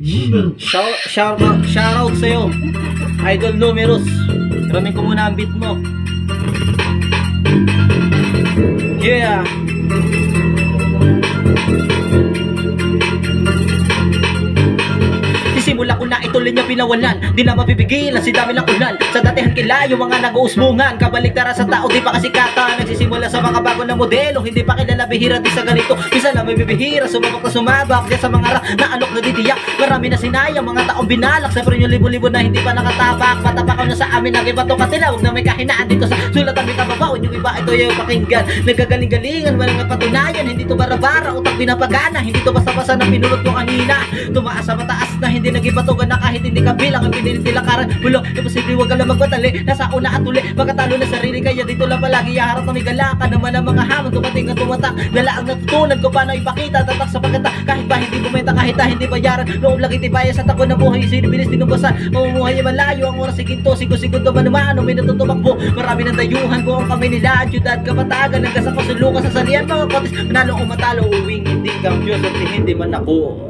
Shoutout sa'yo, Idol Numerous. Ramin ko muna ang beat mo. Yeah. Simula ko na ituloy niya pinawalan, di na mapipigilan si dami ng ulan. Sa datihan kilayo mga nag-uusmungan, kabaligtaran sa tao di pa kasikatan. Nagsisimula sa mga bago na modelo, hindi pa kilala bihira di sa ganito. Isa lang may bibihira, sumabak na sumabak diyan sa mga na alok na ditiyak. Marami na sinayang mga taong binalak, sa yung libo-libo na hindi pa nakatapak. Patapakaw na sa amin, nag-iba to katilawag na may kahinaan dito sa sulatan may kababaon. Yung iba ito yung pakinggan, nagagaling-galingan, walang patunayan. Hindi to bara-bara, utak pinapagana, hindi to basta-basta na pinulot ko kanina. Tumaas sa mataas na hindi nagibatugan na kahit hindi ka bilang ang pinitilakaran. Bulong, imposible wag ka lang magbatali. Nasa una at uli, magkatalo na sarili. Kaya dito lang palagi yaharap na may galakan. Naman ang mga hamon, tumating at tumatak. Dala ang natutunan ko paano ipakita. Tatak sa pagkata, kahit ba hindi bumenta, kahit na hindi bayaran. Loob lang itibaya sa tako ng buhay. Sinibilis dinubasan, mamumuhay ay malayo. Ang oras siginto, sigo-segundo man naman. May natutumakbo, marami ng dayuhan ko. Ang kami nila, syudad, kapatagan. Hanggang sa kasulukan sa salian, mga kotis. Manalo o matalo, uwing hindi kang Diyos at hindi man ako.